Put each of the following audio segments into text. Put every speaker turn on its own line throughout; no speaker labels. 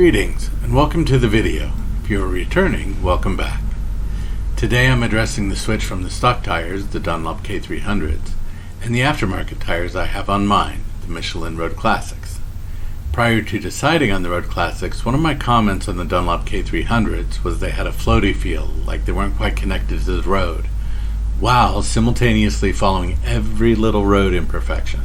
Greetings and welcome to the video. If you are returning, welcome back. Today I'm addressing the switch from the stock tires, the Dunlop K300s, and the aftermarket tires I have on mine, the Michelin Road Classics. Prior to deciding on the Road Classics, one of my comments on the Dunlop K300s was they had a floaty feel, like they weren't quite connected to the road, while simultaneously following every little road imperfection.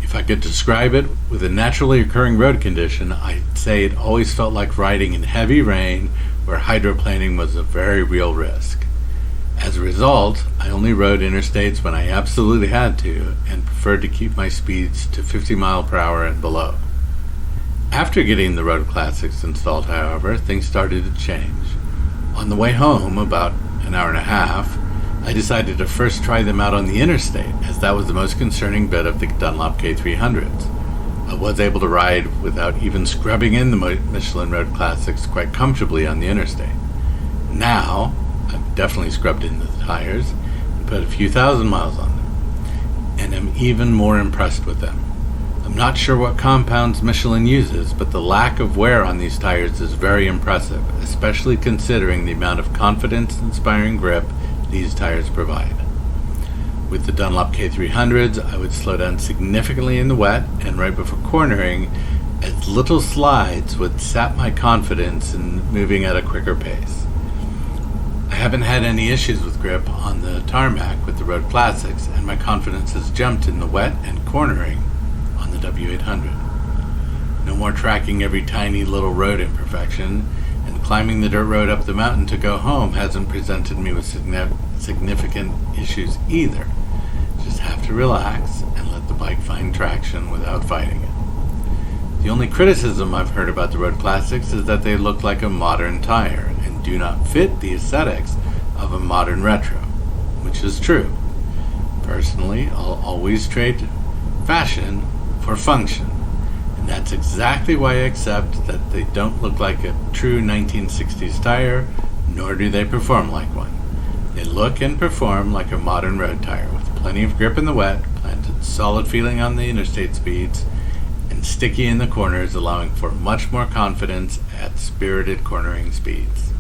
If I could describe it with a naturally occurring road condition, I'd say it always felt like riding in heavy rain where hydroplaning was a very real risk. As a result, I only rode interstates when I absolutely had to and preferred to keep my speeds to 50 miles per hour and below. After getting the Road Classics installed, however, things started to change. On the way home, about an hour and a half, I decided to first try them out on the interstate, as that was the most concerning bit of the Dunlop K300s. I was able to ride without even scrubbing in the Michelin Road Classics quite comfortably on the interstate. Now, I've definitely scrubbed in the tires and put a few thousand miles on them, and am even more impressed with them. I'm not sure what compounds Michelin uses, but the lack of wear on these tires is very impressive, especially considering the amount of confidence-inspiring grip these tires provide. With the Dunlop K300s, I would slow down significantly in the wet, and right before cornering, as little slides would sap my confidence in moving at a quicker pace. I haven't had any issues with grip on the tarmac with the Road Classics, and my confidence has jumped in the wet and cornering on the W800. No more tracking every tiny little road imperfection, and climbing the dirt road up the mountain to go home hasn't presented me with significant issues either. Just have to relax and let the bike find traction without fighting it. The only criticism I've heard about the Road Classics is that they look like a modern tire and do not fit the aesthetics of a modern retro, which is true. Personally, I'll always trade fashion for function. And that's exactly why I accept that they don't look like a true 1960s tire, nor do they perform like one. They look and perform like a modern road tire, with plenty of grip in the wet, planted solid feeling on the interstate speeds, and sticky in the corners, allowing for much more confidence at spirited cornering speeds.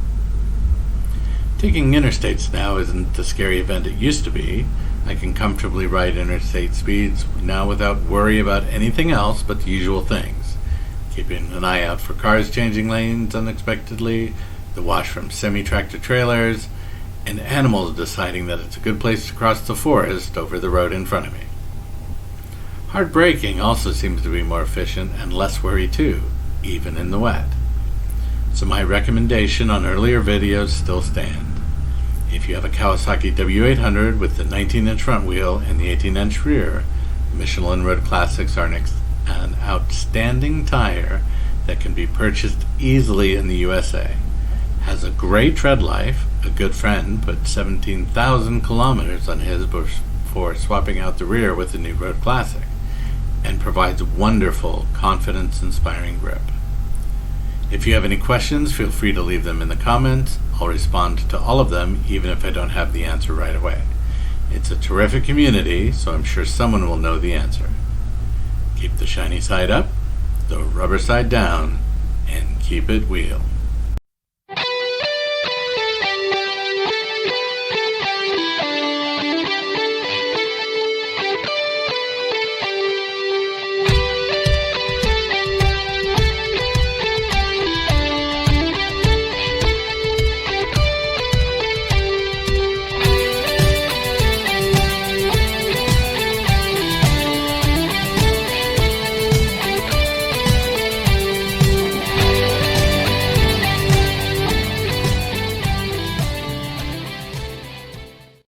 Taking interstates now isn't the scary event it used to be. I can comfortably ride interstate speeds now without worry about anything else but the usual things. Keeping an eye out for cars changing lanes unexpectedly, the wash from semi-tractor trailers, and animals deciding that it's a good place to cross the forest over the road in front of me. Hard braking also seems to be more efficient and less worry too, even in the wet. So my recommendation on earlier videos still stand. If you have a Kawasaki W800 with the 19-inch front wheel and the 18-inch rear, Michelin Road Classics are an outstanding tire that can be purchased easily in the USA. Has a great tread life. A good friend put 17,000 kilometers on his before swapping out the rear with the new Road Classic, and provides wonderful, confidence-inspiring grip. If you have any questions, feel free to leave them in the comments. I'll respond to all of them, even if I don't have the answer right away. It's a terrific community, so I'm sure someone will know the answer. Keep the shiny side up, the rubber side down, and keep it wheel.